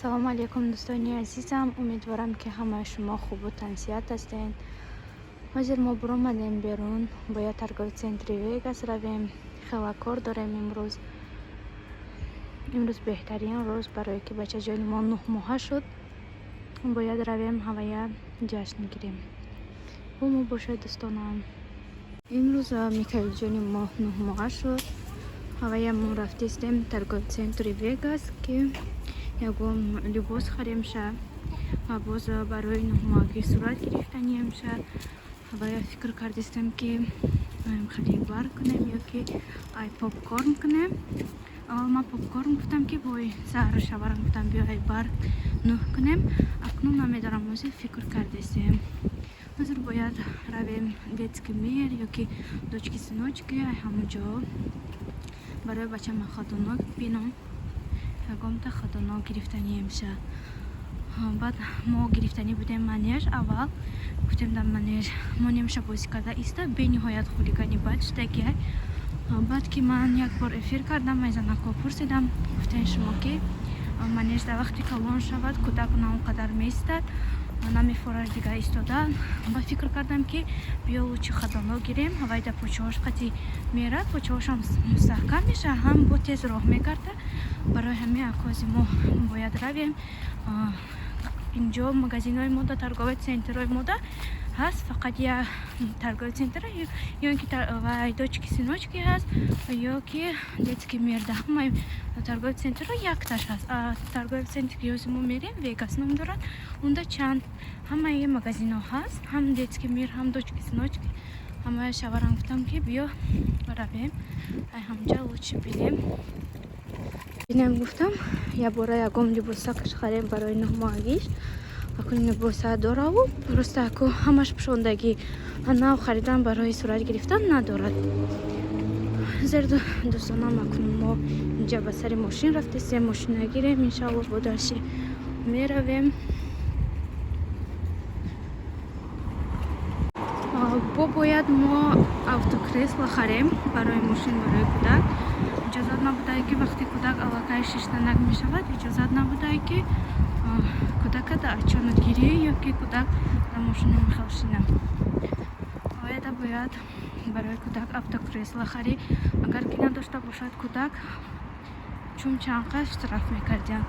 салому алейкум дӯстони азизам, умедворам ки ҳамаи шумо хубу тансият ҳастед. ҳозир мо буромадем берун, бояд торгови центри Вегас равем. хела кор дорем имрӯз беҳтарин рӯз, барое ки бачаҷони мо 9 моҳа шуд. бояд равем ҳавая ҷашн гирем. бо мо бошед дӯстонам. имрӯз микаилҷони мо 9 моҳа шуд. ҳавая мо рафтистем торгови центри Вегас ки ягон либос харемша ва боз барои 9 моҳагӣ сурат гирифтаниемша. ҳавая фикр кардистем ки хеле бар кунем ёки ай попкорн кунем. аввал ман попкорн гуфтам ки вой саҳра шаварам гуфтам биё ай бар нӯҳ кунем. акнун намедонам ҳозир фикр кардистем. ҳозир бояд равем детский мир ёки дочки синочки ай ҳамуҷо барои бачама хатонок бинам. ягонта хатонок гирифтаниемша. баъд мо гирифтанӣ будем манеж. аввал гуфтем дар манеж мо немеша бозӣ карда иста бениҳоят хулигани бад штаки. баъд ки ман як бор эфир кардам, майзанако пурсидам, гуфтем шумо ки манеж дар вақти калон шавад кӯдак на он қадар меистад, намефорад дигар истодан. ба фикр кардам ки биё лучи хатонок гирем. ҳавай дар почаҳош қати мерад, почаҳошам мустаҳкам меша, ҳам бо тез роҳ мекарда. барои ҳамин акози мо бояд равем. инҷо магазинҳои мода, торгови центрҳои мода ҳаст, фақат як торгови центр ё ки вай дочки синочки ҳаст ё ки детский мир. да ҳамаи торгови центрҳо якташ ҳаст. торгови центри ки ҳозир мо мерем Вегас ном дорад, унда чанд ҳамаи магазинҳо ҳаст, ҳам детский мир, ҳам дочки синочки. ҳамаи шаварам гуфтам ки биё равем ай ҳамҷа лучи бинем. гуфтам ябора ягон либоса харем барои 9 моҳагиш. акун либоса дораву просто аку ҳамаш пушондагӣ нав харидан барои сурат гирифтан надорад. зер дӯстонам, акун мо инҷа ба сари мошин рафтистем, мошина гирем, иншаллоҳ бо даши меравем. бо бояд мо автокресло харем барои мошин, барои кӯдак. иҷозат набудае ки вақти кӯдак аллакай шиштанак мешавад, иҷозат набудае ки кӯдака дар чонатгирӣ ёки кӯдак дар мошина мехалшина. ояда бояд барои кӯдак автокресло харӣ. агар ки надошта бошад кӯдак чум чанқа штраф мекардем.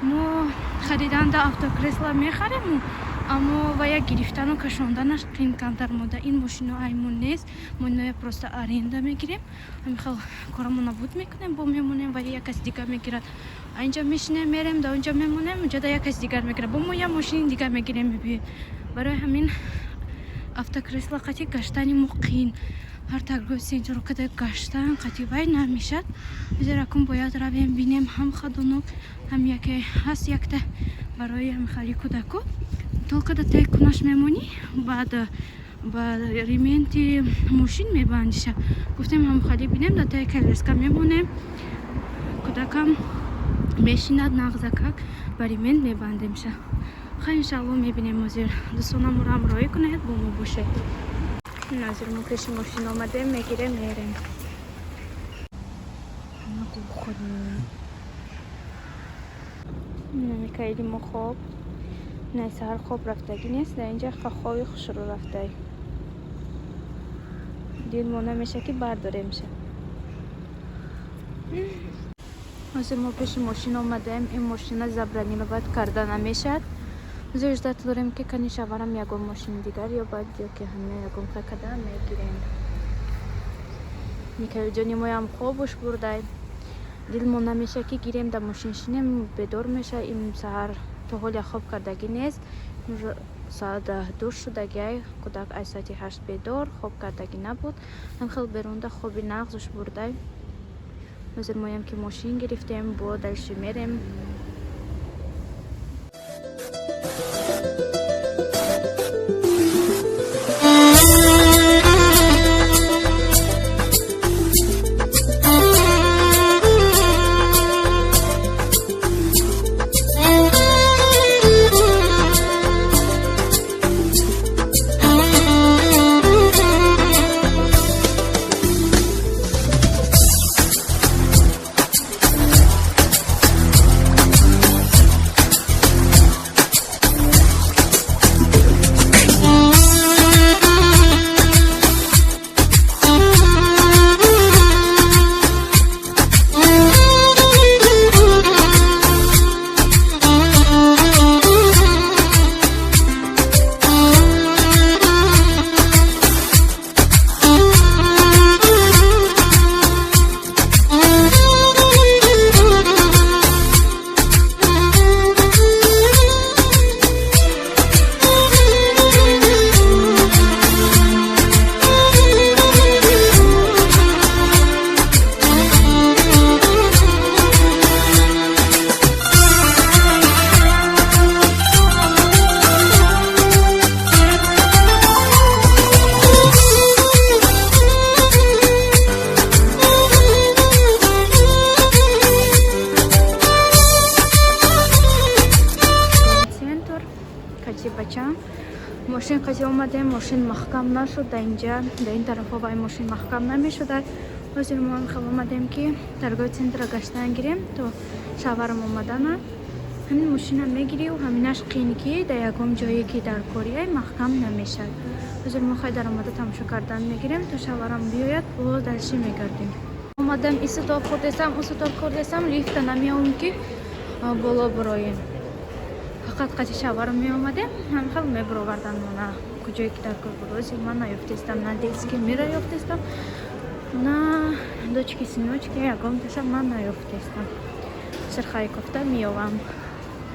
мо хариданда автокресло мехарем, аммо вая гирифтану кашонданаш қин камтар мода. ин мошино аймун нест, мо иноя просто аренда мегирем, ҳамихел корамон набуд мекунем, бо мемонем ва як кас дигар мегирад. инҷа мешинем мерем, да онҷа мемонем, онҷа да як кас дигар мегирад, бо мо як мошини дигар мегирем. мебинед, барои ҳамин автокресло қати гаштани мо қин. ҳар торгови центро када гаштан қати вай намешад. ҳозир акун бояд равем бинем ҳам хатонок, ҳам яке ҳаст якта барои ҳамихали кӯдаку. толка да тай кунаш мемонӣ, баъд ба ременти мошин мебандиша. гуфтем ҳамихали бинем, да тай колеска мемонем, кӯдакам мешинад нағзакак ба ремент мебандемша. ха иншаллоҳ мебинем. ҳозир дӯстонам моро ҳамроҳӣ кунед, бо мо бошед. ҳозир мо пеши мошин омадем, мегирем мерем. микаили мо хоб не саҳар хоб рафтагӣ нест, дар инҷа хоби хушрӯ рафтай. дил мо намеша ки бардоремша. ҳозир мо пеши мошин омадем. ин мошина забронировать карда намешад. ҳозир иждат дорем ки кани шаварам ягон мошини дигар ёбад ёки ҳаме ягон такада мегирем. микаилҷони моям хобуш бурдай. дил мо намеша ки гирем дар мошин шинем, бедор меша. ин саҳар то ҳоля хоб кардагӣ нест. соат 2 шудагиай кӯдак ай соати 8 бедор хоб кардагӣ набуд. ҳамхел берунда хоби нағзуш бурдай. ҳозир моям ки мошин гирифтем, бо далши мерем. бачам. Мошин қати омадем, мошин маҳкам нашуд дар инҷа, дар ин тарафа вай мошин маҳкам намешуда. ҳозир мо михоҳам омадем ки даргоҳи центра гаштан гирем, то шаварам омадана. ҳамин мошина мегирӣ ва ҳаминаш қин ки дар ягон ҷое ки дар корияй маҳкам намешад. ҳозир мо хай дар омада тамошо кардан мегирем, то шаварам биёяд, боз даршӣ мегардем. омадам иситоб хӯрдесам, уситоб хӯрдесам, лифта намеявм ки боло бироем. фақат қати шаварам меомадем, ҳамихел мебировардан мона куҷое ки дар кор буд. ҳозир ман наёфтестам, на детский мира ёфтестам, на дочки синочки ягонташа ман наёфтестам. ҳозир хайкофта меёвам.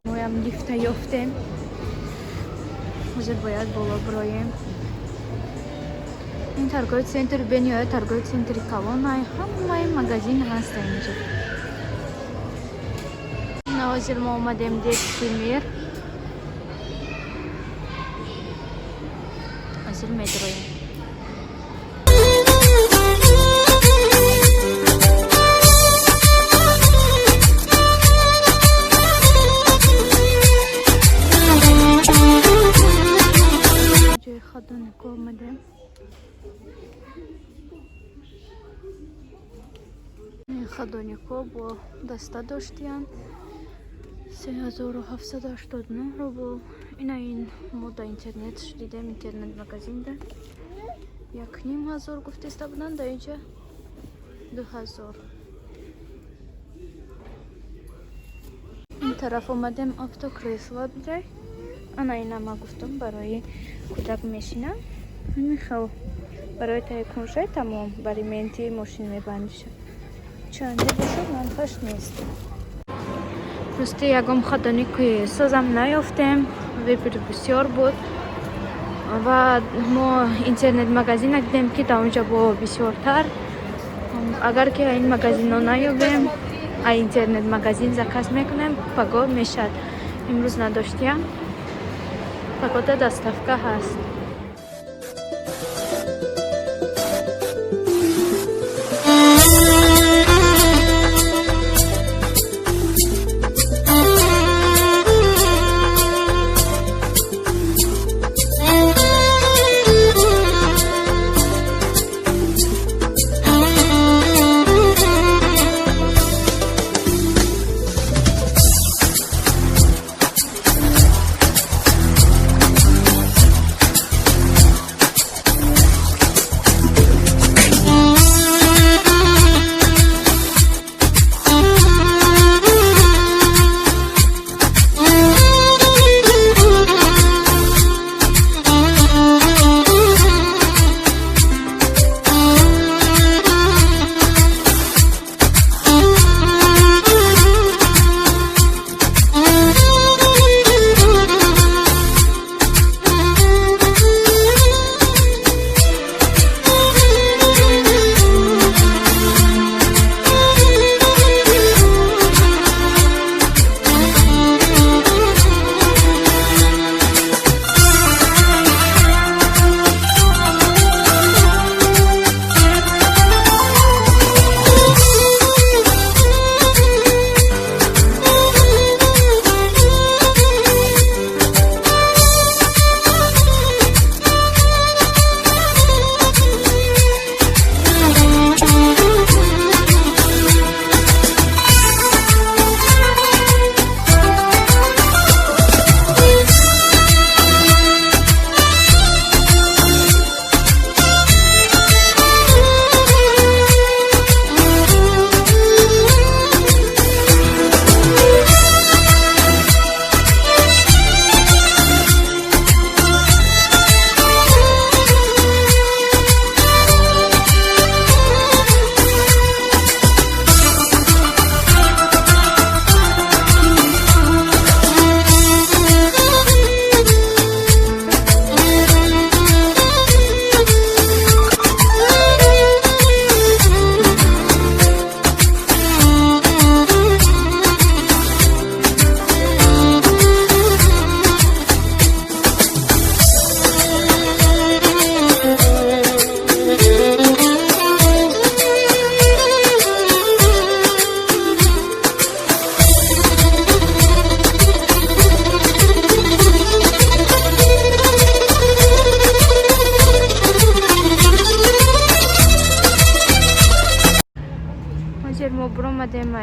моям лифта ёфтем. ҳозир бояд боло бироем. ин торговый центр бениёя, торговый центри Калонай, ҳамаи магазин ҳаста инҷа. ҳозир мо омадем детский мир. ҳозир медироем. ҷои хадонико омадем. хадонико бо даста доштиянд 3789 рубл. ина ин мо да интернет дидем, интернет магазинда 1500 гуфтеста будан, да инҷа 2000. ин тараф омадем автокресла биҷай. ана ина ма гуфтам барои кӯдак мешина. михел барои таи куншай тамом барименти мошин мебандишад. чанде бошад манфаш нест. просто ягон хадониқи созам наёфтем, вебир бисёр буд ва мо интернет магазина дидем ки дар онҷа бо бисёртар. агар ки ин магазинно наёбем, интернет магазин заказ мекунем, паго мешад. имрӯз надоштиям, пагода доставка ҳаст.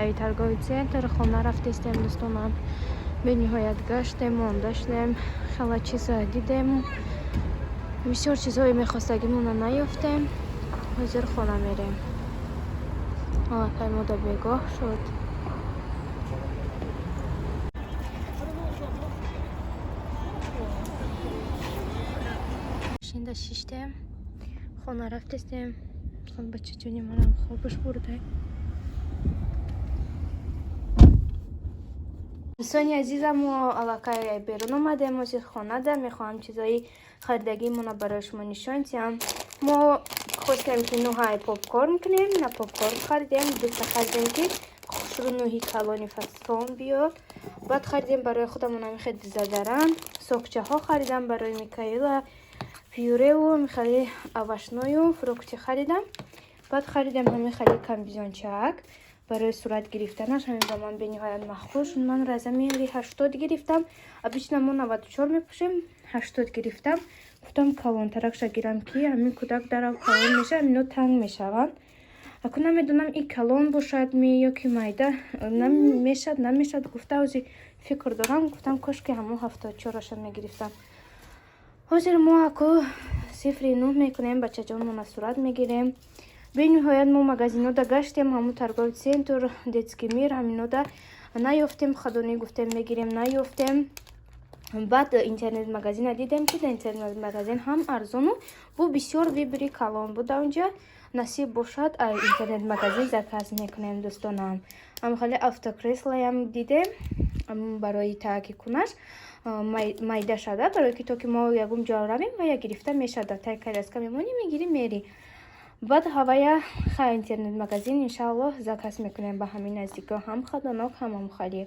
ҳавайи торговый центр хона рафтестем дӯстонам. бениҳоят гаштем, мондаштем, хела чиза дидем, бисёр чизҳои мехостагимона наёфтем. ҳозир хона мерем. аллакай мода бегоҳ шуд. машинда шиштем, хона рафтестем. бачаҷони манам хобуш бурдай. дӯстони азизам, мо аллакай берун омадем. ҳозир хонада мехоҳам чизои харидагимона барои шумо нишон диҳам. мо хостем ки нӯҳай попкорн кунем. На попкорн харидем, дуста харидем ки хушрӯнӯҳи калони фасон биёд. баъд харидем барои худамон ҳамихе дезодорант. сокчаҳо харидам барои Микаэла, пюреву михали овощную фрукти харидам. баъд харидем ҳамихали комбизончак барои сурат гирифтанаш. ҳамин ба ман бениҳоят махбуб шуд. ман размери 80 гирифтам. обычно мо 94 мепӯшем, 80 гирифтам. гуфтам калонтаракша гирам ки ҳамин кӯдак дарав калон меша, ҳамино танг мешаванд. акун намедонам ин калон бошад ё ки майда намешад. гуфта ҳозир фикр дорам. гуфтам кошки ҳамон 74аша мегирифтам. ҳозир мо аку 09 мекунем, бачаҷонмона сурат мегирем. бениҳоят мо магазинода гаштем, ҳамун торговый центр, детский мир, ҳаминода наёфтем. хадони гуфтем мегирем, наёфтем. баъд интернет магазина дидем ки дар интернет магазин ҳам арзону бу бисёр вибри калон буда унҷа. насиб бошад интернет магазин заказ мекунем дӯстонам. ҳамхали автокреслаям дидем барои тааки кунаш майда шада, барои ки то ки мо ягум ҷо равем ва я гирифта мешада. тайкараска мемонӣ мегирӣ мери. баъд ҳавая ха интернет магазин иншааллоҳ заказ мекунем ба ҳамин наздикҳо, ҳам хадонок, ҳам ҳамхали.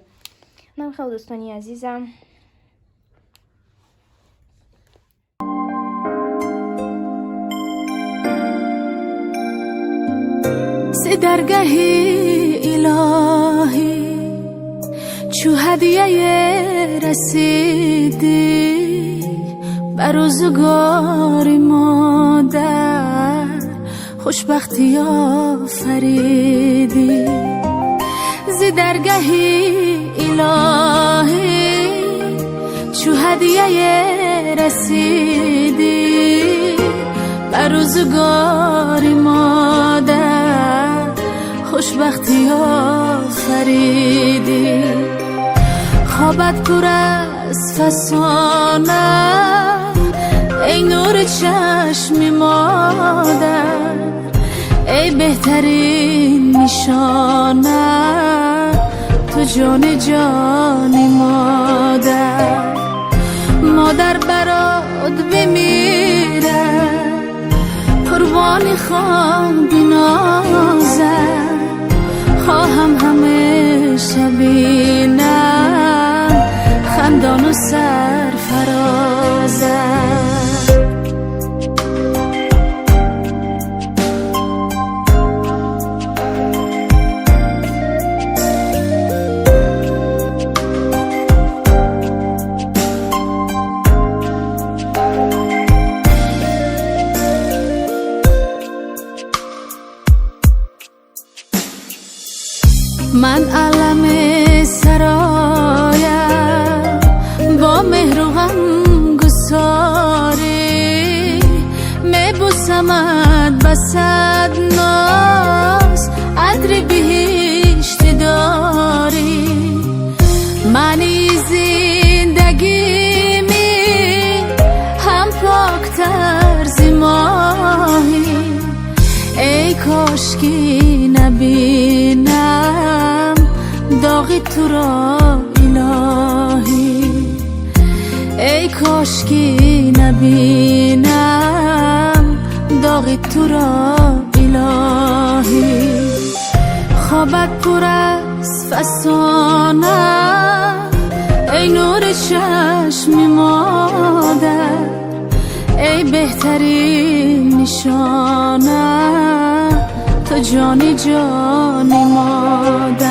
намхел дӯстони азизам. ز درگه الهی چو هدیه رسیدی بر روزگار مادر خوشبختی آفریدی. ز درگه الهی چو هدیه رسیدی بر روزگار مادر خوشبختی آفریدی. خوابت پر از فسانه ای نور چشم مادر، ای بهترین نشانه تو جان جانی مادر. مادر برات بمیره قربانی خان بنازم، خواهم همیشه بینم خندان و سرفرازم. من علم سرایم با مهر و غم گساری، میبوسمت بسد ناز عطر بهشت داری. معنی زندگیمی هم پاکتر ز ماهی، ای کاشکی نبینم داغ تو را الهی، ای کاشکی نبینم داغ تو را الهی. خوابت پر از فسانه ای نور چشم مادر، ای بهترین نشانه تو جانی جانی مادر.